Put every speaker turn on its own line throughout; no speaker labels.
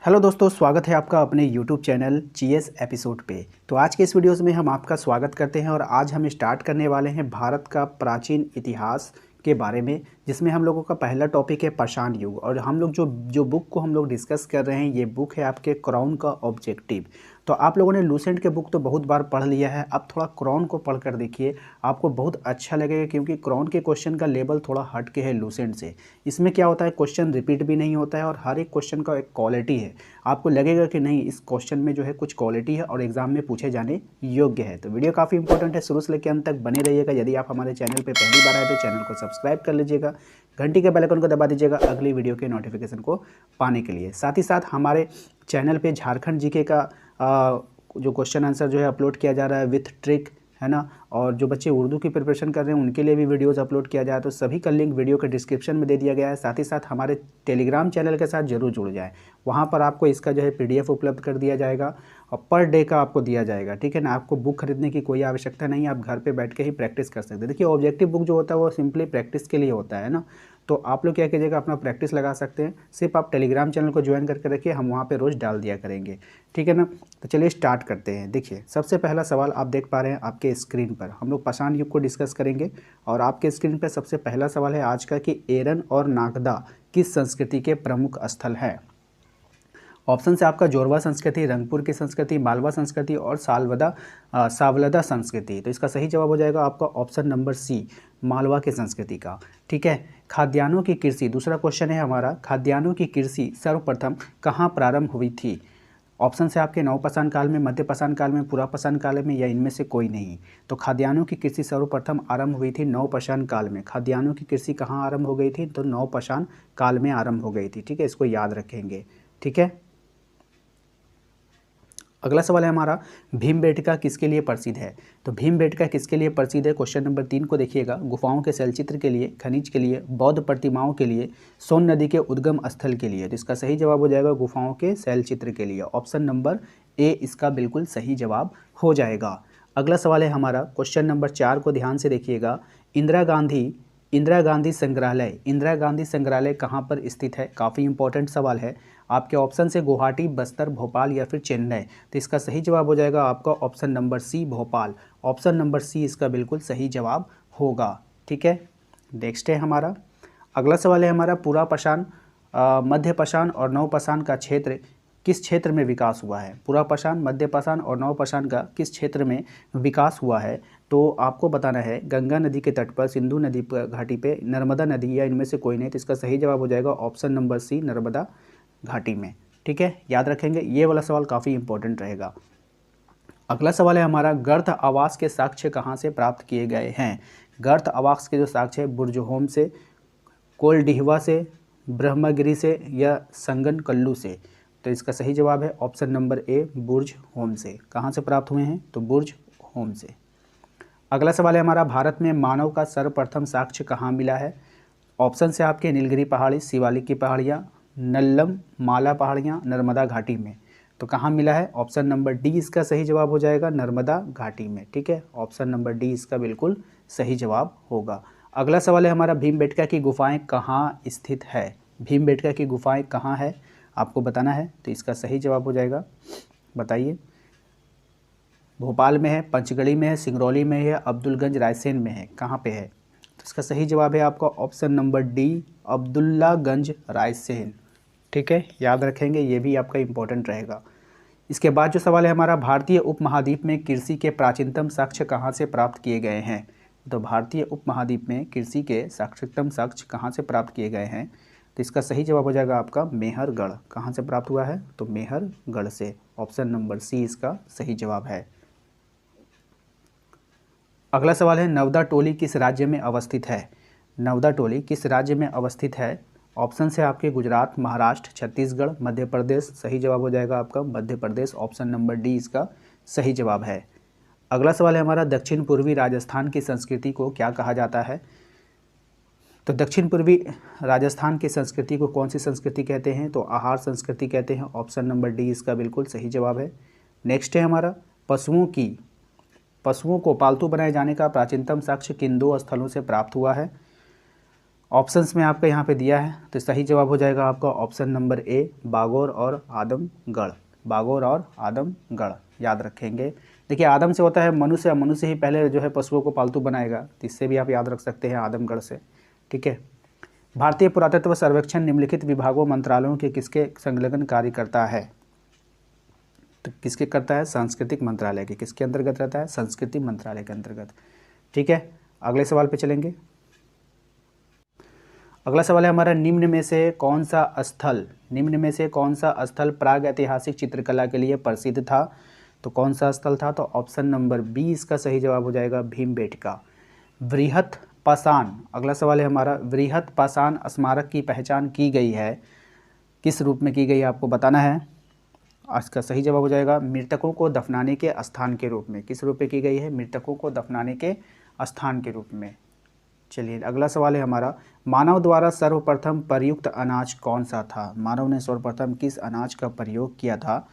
Hello दोस्तों, स्वागत है आपका अपने YouTube चैनल जीएस एपिसोड पे। तो आज के इस वीडियोस में हम आपका स्वागत करते हैं और आज हम स्टार्ट करने वाले हैं भारत का प्राचीन इतिहास के बारे में, जिसमें हम लोगों का पहला टॉपिक है पाषाण युग। और हम लोग जो बुक को हम लोग डिस्कस कर रहे हैं, ये बुक है आपके क्राउन का ऑब्जेक्टिव। तो आप लोगों ने लूसेंट के बुक तो बहुत बार पढ़ लिया है, अब थोड़ा क्राउन को पढ़ कर देखिए, आपको बहुत अच्छा लगेगा, क्योंकि क्राउन के क्वेश्चन का लेवल थोड़ा हट के है लूसेंट से। इसमें क्या होता है, क्वेश्चन रिपीट भी नहीं होता है और हर एक क्वेश्चन का एक क्वालिटी है। आपको लगेगा कि नहीं, इस क्वेश्चन में जो है कुछ क्वालिटी है और एग्जाम में पूछे जाने योग्य है। तो वीडियो काफ़ी इंपॉर्टेंट है, शुरू से लेकर अंत तक बने रहिएगा। यदि आप हमारे चैनल पे पहली बार आए तो चैनल को सब्सक्राइब कर लीजिएगा, घंटी के बेल आइकन को दबा दीजिएगा अगली वीडियो के नोटिफिकेशन को पाने के लिए। साथ ही साथ हमारे चैनल पे झारखंड जीके का जो क्वेश्चन आंसर जो है अपलोड किया जा रहा है विथ ट्रिक, है ना। और जो बच्चे उर्दू की प्रिपरेशन कर रहे हैं उनके लिए भी वीडियोस अपलोड किया जाए, तो सभी का लिंक वीडियो के डिस्क्रिप्शन में दे दिया गया है। साथ ही साथ हमारे टेलीग्राम चैनल के साथ जरूर जुड़ जाएं, वहाँ पर आपको इसका जो है PDF उपलब्ध कर दिया जाएगा और पर डे का आपको दिया जाएगा, ठीक है ना। आपको बुक खरीदने की कोई आवश्यकता नहीं है, आप घर पे बैठ के ही प्रैक्टिस कर सकते हैं। देखिए, ऑब्जेक्टिव बुक जो होता है वो सिंपली प्रैक्टिस के लिए होता है ना। तो आप लोग क्या कीजिएगा, अपना प्रैक्टिस लगा सकते हैं। सिर्फ आप टेलीग्राम चैनल को ज्वाइन करके रखिए, हम वहाँ पे रोज़ डाल दिया करेंगे, ठीक है ना। तो चलिए स्टार्ट करते हैं। देखिए, सबसे पहला सवाल आप देख पा रहे हैं आपके स्क्रीन पर, हम लोग पाषाण युग को डिस्कस करेंगे। और आपके स्क्रीन पर सबसे पहला सवाल है आज का कि एरन और नागदा किस संस्कृति के प्रमुख स्थल है। ऑप्शन से आपका जोरवा संस्कृति, रंगपुर की संस्कृति, मालवा संस्कृति और सावलदा संस्कृति। तो इसका सही जवाब हो जाएगा आपका ऑप्शन नंबर सी, मालवा की संस्कृति का, ठीक है। खाद्यान्नों की कृषि, दूसरा क्वेश्चन है हमारा, खाद्यान्नों की कृषि सर्वप्रथम कहाँ प्रारंभ हुई थी। ऑप्शन से आपके नवपाषाण काल में, मध्य पाषाण काल में, पुरापाषाण काल में, या इनमें से कोई नहीं। तो खाद्यान्नों की कृषि सर्वप्रथम आरंभ हुई थी नवपाषाण काल में। खाद्यान्नों की कृषि कहाँ आरंभ हो गई थी, तो नवपाषाण काल में आरंभ हो गई थी, ठीक है। इसको याद रखेंगे, ठीक है। अगला सवाल है हमारा, भीमबेटका किसके लिए प्रसिद्ध है। तो भीमबेटका किसके लिए प्रसिद्ध है, क्वेश्चन नंबर 3 को देखिएगा। गुफाओं के शैलचित्र के लिए, खनिज के लिए, बौद्ध प्रतिमाओं के लिए, सोन नदी के उद्गम स्थल के लिए। तो इसका सही जवाब हो जाएगा गुफाओं के शैलचित्र के लिए, ऑप्शन नंबर ए इसका बिल्कुल सही जवाब हो जाएगा। अगला सवाल है हमारा, क्वेश्चन नंबर 4 को ध्यान से देखिएगा। इंदिरा गांधी संग्रहालय कहाँ पर स्थित है। काफ़ी इंपॉर्टेंट सवाल है। आपके ऑप्शन से गुवाहाटी, बस्तर, भोपाल या फिर चेन्नई। तो इसका सही जवाब हो जाएगा आपका option number C, Bhopal. Option number C इसका बिल्कुल सही जवाब होगा, ठीक है। नेक्स्ट है हमारा, अगला सवाल है हमारा, पुरापाषाण, मध्य पाषाण और नवपाषाण का क्षेत्र किस क्षेत्र में विकास हुआ है। पुरापाषाण, मध्य पाषाण और नवपाषाण का किस क्षेत्र में विकास हुआ है। तो आपको बताना है गंगा नदी के तट पर, सिंधु नदी पर घाटी पे, नर्मदा नदी, या इनमें से कोई नहीं। तो इसका सही जवाब हो जाएगा ऑप्शन नंबर सी, नर्मदा घाटी में, ठीक है। याद रखेंगे, ये वाला सवाल काफ़ी इंपॉर्टेंट रहेगा। अगला सवाल है हमारा, गर्थ आवास के साक्ष्य कहाँ से प्राप्त किए गए हैं। गर्थ आवास के जो साक्ष्य है, बुर्जहोम से, कोलडिहवा से, ब्रह्मगिरी से, या संगनकल्लू से। तो इसका सही जवाब है option number A, Burj home से। कहाँ से प्राप्त हुए हैं, तो बुर्ज होम से। अगला सवाल है हमारा, भारत में मानव का सर्वप्रथम साक्ष्य कहाँ मिला है। ऑप्शन से आपके नीलगिरी पहाड़ी, शिवालिक की पहाड़ियाँ, नल्लम माला पहाड़ियाँ, नर्मदा घाटी में। तो कहाँ मिला है, ऑप्शन नंबर डी इसका सही जवाब हो जाएगा, नर्मदा घाटी में, ठीक है। ऑप्शन नंबर डी इसका बिल्कुल सही जवाब होगा। अगला सवाल है हमारा, भीमबेटका की गुफाएं कहाँ स्थित है। भीमबेटका की गुफाएं कहाँ है आपको बताना है। तो इसका सही जवाब हो जाएगा, बताइए। भोपाल में है, पंचगढ़ी में है, सिंगरौली में है, अब्दुलगंज रायसेन में है, कहाँ पे है। तो इसका सही जवाब है आपका option number D, Abdullaganj Raisen, ठीक है। याद रखेंगे, ये भी आपका इंपॉर्टेंट रहेगा। इसके बाद जो सवाल है हमारा, भारतीय उपमहाद्वीप में कृषि के प्राचीनतम साक्ष्य कहाँ से प्राप्त किए गए हैं। तो भारतीय उपमहाद्वीप में कृषि के प्राचीनतम साक्ष्य कहाँ से प्राप्त किए गए हैं। तो इसका सही जवाब हो जाएगा आपका मेहरगढ़। कहाँ से प्राप्त हुआ है, तो मेहरगढ़ से। ऑप्शन नंबर सी इसका सही जवाब है। अगला सवाल है, नवदा टोली किस राज्य में अवस्थित है। नवदा टोली किस राज्य में अवस्थित है। ऑप्शन से आपके गुजरात, महाराष्ट्र, छत्तीसगढ़, मध्य प्रदेश। सही जवाब हो जाएगा आपका Madhya Pradesh, option number D इसका सही जवाब है। अगला सवाल है हमारा, दक्षिण पूर्वी राजस्थान की संस्कृति को क्या कहा जाता है। तो दक्षिण पूर्वी राजस्थान की संस्कृति को कौन सी संस्कृति कहते हैं, तो आहार संस्कृति कहते हैं। ऑप्शन नंबर डी इसका बिल्कुल सही जवाब है। नेक्स्ट है हमारा, पशुओं को पालतू बनाए जाने का प्राचीनतम साक्ष्य किन दो स्थलों से प्राप्त हुआ है। ऑप्शंस में आपका यहाँ पे दिया है, तो सही जवाब हो जाएगा आपका ऑप्शन नंबर ए, बागोर और आदमगढ़। बागोर और आदमगढ़ याद रखेंगे। देखिए आदम से होता है मनुष्य, या मनुष्य ही पहले जो है पशुओं को पालतू बनाएगा, तो इससे भी आप याद रख सकते हैं आदमगढ़ से। ठीक है। भारतीय पुरातत्व सर्वेक्षण निम्नलिखित विभागों मंत्रालयों के किसके संलग्न कार्य करता है? तो किसके करता है? सांस्कृतिक मंत्रालय के। किसके अंतर्गत रहता है? संस्कृति मंत्रालय के अंतर्गत। ठीक है, अगले सवाल पे चलेंगे। अगला सवाल है हमारा, निम्न में से कौन सा स्थल प्राग ऐतिहासिक चित्रकला के लिए प्रसिद्ध था? तो कौन सा स्थल था? तो ऑप्शन नंबर बी इसका सही जवाब हो जाएगा, भीमबेटका। वृहत पाषाण, अगला सवाल है हमारा, वृहत पाषाण स्मारक की पहचान की गई है, किस रूप में की गई है आपको बताना है। इसका सही जवाब हो जाएगा मृतकों को दफनाने के स्थान के रूप में। किस रूप में की गई है? मृतकों को दफनाने के स्थान के रूप में। चलिए अगला सवाल है हमारा, मानव द्वारा सर्वप्रथम प्रयुक्त अनाज कौन सा था? मानव ने सर्वप्रथम किस अनाज का प्रयोग किया था?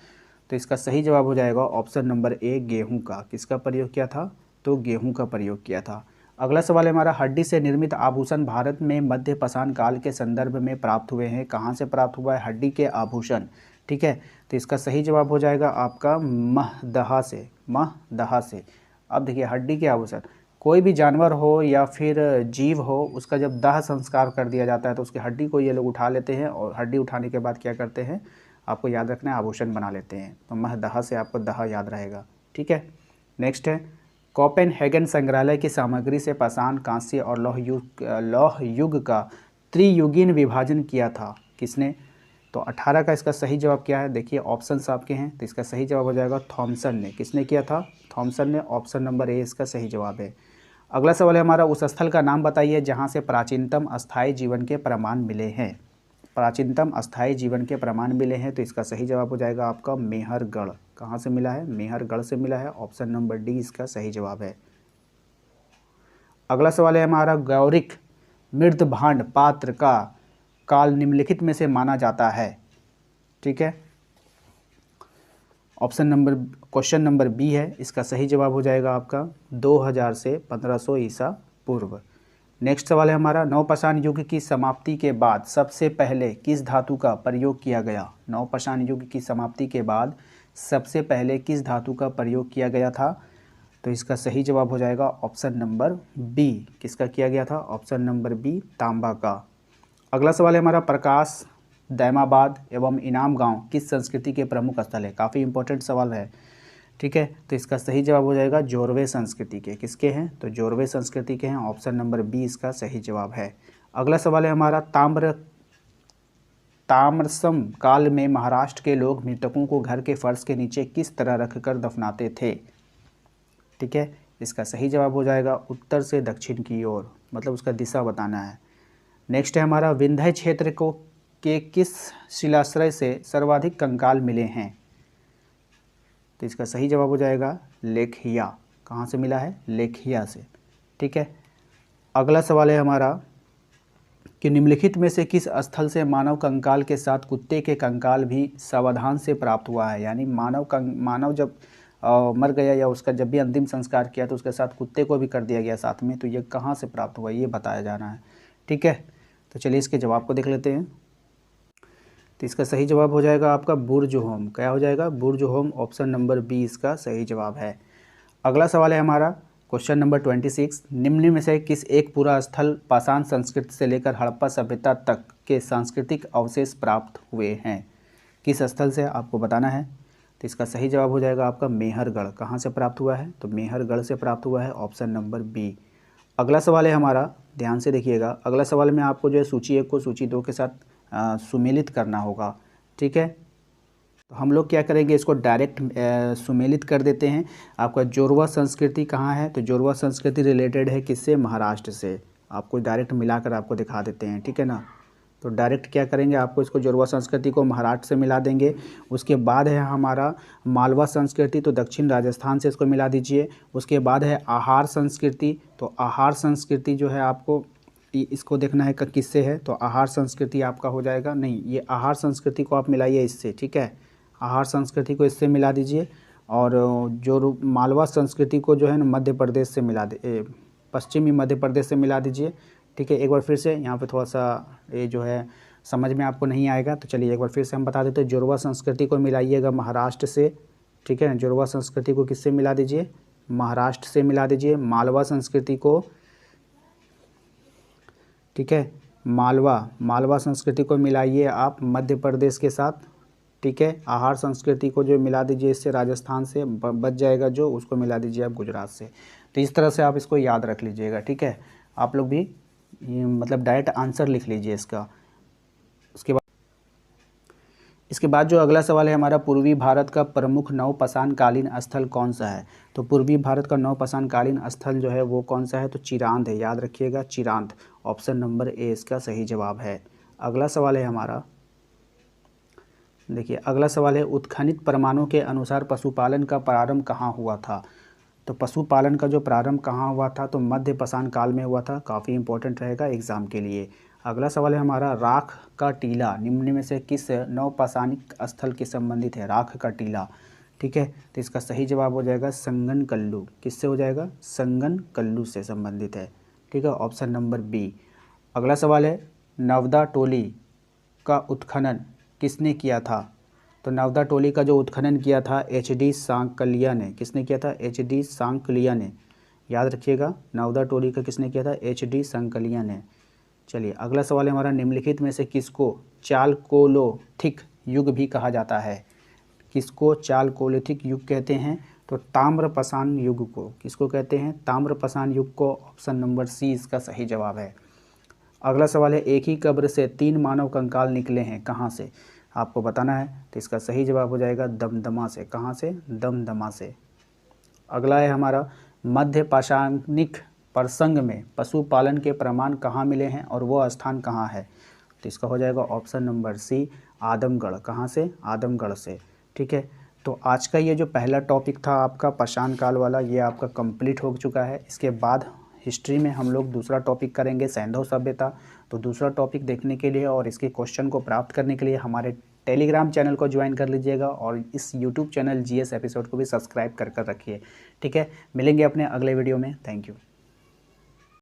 तो इसका सही जवाब हो जाएगा ऑप्शन नंबर ए, गेहूं का। किसका प्रयोग किया था? तो गेहूं का प्रयोग किया था। अगला सवाल है हमारा, हड्डी से निर्मित आभूषण भारत में मध्य पाषाण काल के संदर्भ में प्राप्त हुए हैं। कहाँ से प्राप्त हुआ है हड्डी के आभूषण? ठीक है, तो इसका सही जवाब हो जाएगा आपका महदहा से। महदहा से। अब देखिए हड्डी के आभूषण, कोई भी जानवर हो या फिर जीव हो, उसका जब दाह संस्कार कर दिया जाता है तो उसकी हड्डी को ये लोग उठा लेते हैं, और हड्डी उठाने के बाद क्या करते हैं, आपको याद रखना है, आभूषण बना लेते हैं। तो महदहा से आपको दहा याद रहेगा। ठीक है, नेक्स्ट है, कोपेनहेगन संग्रहालय की सामग्री से पाषाण, कांस्य और लौह युग का त्रियुगीन विभाजन किया था। किसने? तो 18 का इसका सही जवाब क्या है? देखिए ऑप्शंस आपके हैं, तो इसका सही जवाब हो जाएगा थॉमसन ने। किसने किया था? थॉमसन ने। ऑप्शन नंबर ए इसका सही जवाब है। अगला सवाल है हमारा, उस स्थल का नाम बताइए जहां से प्राचीनतम अस्थायी जीवन के प्रमाण मिले हैं। प्राचीनतम अस्थायी जीवन के प्रमाण मिले हैं, तो इसका सही जवाब हो जाएगा आपका मेहरगढ़। कहाँ से मिला है? मेहरगढ़ से मिला है। ऑप्शन नंबर डी इसका सही जवाब है। अगला सवाल है हमारा, गौरिक मृदभांड पात्र का काल निम्नलिखित में से माना जाता है। ठीक है, क्वेश्चन नंबर बी है, इसका सही जवाब हो जाएगा आपका 2000 से 1500 ईसा पूर्व। नेक्स्ट सवाल है हमारा, नवपाषाण युग की समाप्ति के बाद सबसे पहले किस धातु का प्रयोग किया गया? नवपाषाण युग की समाप्ति के बाद सबसे पहले किस धातु का प्रयोग किया गया था? तो इसका सही जवाब हो जाएगा ऑप्शन नंबर बी। किसका किया गया था? ऑप्शन नंबर बी, तांबा का। अगला सवाल है हमारा, प्रकाश दैमाबाद एवं इनाम गांव किस संस्कृति के प्रमुख स्थल है? काफ़ी इंपॉर्टेंट सवाल है। ठीक है, तो इसका सही जवाब हो जाएगा जोरवे संस्कृति के। किसके हैं? तो जोरवे संस्कृति के हैं। ऑप्शन नंबर बी इसका सही जवाब है। अगला सवाल है हमारा, ताम्रसम काल में महाराष्ट्र के लोग मृतकों को घर के फर्श के नीचे किस तरह रखकर दफनाते थे? ठीक है, इसका सही जवाब हो जाएगा उत्तर से दक्षिण की ओर, मतलब उसका दिशा बताना है। नेक्स्ट है हमारा, विंध्य क्षेत्र के किस शिलाश्रय से सर्वाधिक कंकाल मिले हैं? तो इसका सही जवाब हो जाएगा लेखिया। कहाँ से मिला है? लेखिया से। ठीक है, अगला सवाल है हमारा कि निम्नलिखित में से किस स्थल से मानव कंकाल के साथ कुत्ते के कंकाल भी सावधान से प्राप्त हुआ है? यानी मानव जब मर गया या उसका जब भी अंतिम संस्कार किया तो उसके साथ कुत्ते को भी कर दिया गया साथ में, तो ये कहाँ से प्राप्त हुआ ये बताया जाना है। ठीक है, तो चलिए इसके जवाब को देख लेते हैं। तो इसका सही जवाब हो जाएगा आपका बुर्जहोम। क्या हो जाएगा? बुर्जहोम। ऑप्शन नंबर बी इसका सही जवाब है। अगला सवाल है हमारा, क्वेश्चन नंबर 26, निम्न में से किस एक पूरा स्थल पाषाण संस्कृति से लेकर हड़प्पा सभ्यता तक के सांस्कृतिक अवशेष प्राप्त हुए हैं? किस स्थल से आपको बताना है। तो इसका सही जवाब हो जाएगा आपका मेहरगढ़। कहाँ से प्राप्त हुआ है? तो मेहरगढ़ से प्राप्त हुआ है। Option number B. अगला सवाल है हमारा, ध्यान से देखिएगा, अगला सवाल में आपको जो है सूची 1 को सूची 2 के साथ सुमेलित करना होगा। ठीक है, तो हम लोग क्या करेंगे, इसको डायरेक्ट सुमेलित कर देते हैं। आपका जोरवा संस्कृति कहाँ है? तो जोरवा संस्कृति रिलेटेड है किससे? महाराष्ट्र से। आपको डायरेक्ट मिलाकर आपको दिखा देते हैं। ठीक है ना, तो डायरेक्ट क्या करेंगे, आपको इसको जोरवा संस्कृति को महाराष्ट्र से मिला देंगे। उसके बाद है हमारा मालवा संस्कृति, तो दक्षिण राजस्थान से इसको मिला दीजिए। उसके बाद है आहार संस्कृति, तो आहार संस्कृति जो है आपको इसको देखना है किससे है, तो आहार संस्कृति आपका हो जाएगा, नहीं ये आहार संस्कृति को आप मिलाइए इससे। ठीक है, आहार संस्कृति को इससे मिला दीजिए, और जो मालवा संस्कृति को जो है ना मध्य प्रदेश से मिला दे, पश्चिमी मध्य प्रदेश से मिला दीजिए। ठीक है। एक बार फिर से यहाँ पे थोड़ा सा ये जो है समझ में आपको नहीं आएगा, तो चलिए एक बार फिर से हम बता देते हैं। जुड़वा संस्कृति को मिलाइएगा महाराष्ट्र से, ठीक है। जुड़वा संस्कृति को किससे मिला दीजिए, महाराष्ट्र से मिला दीजिए। मालवा संस्कृति को, ठीक है, मालवा संस्कृति को मिलाइए आप मध्य प्रदेश के साथ, ठीक है। आहार संस्कृति को जो मिला दीजिए इससे, राजस्थान से बच जाएगा जो, उसको मिला दीजिए आप गुजरात से। तो इस तरह से आप इसको याद रख लीजिएगा, ठीक है। आप लोग भी मतलब डायरेक्ट आंसर लिख लीजिए इसका। इसके बाद जो अगला सवाल है हमारा, पूर्वी भारत का प्रमुख नवपाषाणकालीन स्थल कौन सा है। तो पूर्वी भारत का नवपाषाणकालीन स्थल जो है वो कौन सा है, तो चिरांद है, याद रखिएगा चिरांद। ऑप्शन नंबर ए इसका सही जवाब है। अगला सवाल है हमारा, देखिए अगला सवाल है, उत्खनित प्रमाणों के अनुसार पशुपालन का प्रारंभ कहाँ हुआ था। तो पशुपालन का जो प्रारंभ कहाँ हुआ था, तो मध्य पाषाण काल में हुआ था। काफ़ी इंपॉर्टेंट रहेगा एग्जाम के लिए। अगला सवाल है हमारा, राख का टीला निम्न में से किस नवपाषाणिक स्थल के संबंधित है। राख का टीला, ठीक है। तो इसका सही जवाब हो जाएगा संगनकल्लू। किससे हो जाएगा, संगनकल्लू से संबंधित है, ठीक है। Option number B. अगला सवाल है, नवदा टोली का उत्खनन किसने किया था। तो नवदा टोली का जो उत्खनन किया था एच.डी. सांकलिया ने। किसने किया था, एच.डी. सांकलिया ने, याद रखिएगा। नवदा टोली का किसने किया था, एच.डी. सांकलिया ने। चलिए अगला सवाल है हमारा, निम्नलिखित में से किसको चालकोलिथिक युग भी कहा जाता है। किसको चालकोलिथिक युग कहते हैं, तो ताम्रपाषाण युग को। किसको कहते हैं, ताम्रपाषाण युग को। ऑप्शन नंबर सी इसका सही जवाब है। अगला सवाल है, एक ही कब्र से 3 मानव कंकाल निकले हैं, कहाँ से, आपको बताना है। तो इसका सही जवाब हो जाएगा दमदमा से। कहाँ से, दमदमा से। अगला है हमारा, मध्य पाषाणिक प्रसंग में पशुपालन के प्रमाण कहाँ मिले हैं और वो स्थान कहाँ है। तो इसका हो जाएगा ऑप्शन नंबर सी आदमगढ़। कहाँ से, आदमगढ़ से, ठीक है। तो आज का ये जो पहला टॉपिक था आपका पाषाण काल वाला, ये आपका कंप्लीट हो चुका है। इसके बाद हिस्ट्री में हम लोग दूसरा टॉपिक करेंगे सैंधव सभ्यता। तो दूसरा टॉपिक देखने के लिए और इसके क्वेश्चन को प्राप्त करने के लिए हमारे टेलीग्राम चैनल को ज्वाइन कर लीजिएगा और इस यूट्यूब चैनल जीएस एपिसोड को भी सब्सक्राइब कर रखिए, ठीक है। मिलेंगे अपने अगले वीडियो में। Thank you.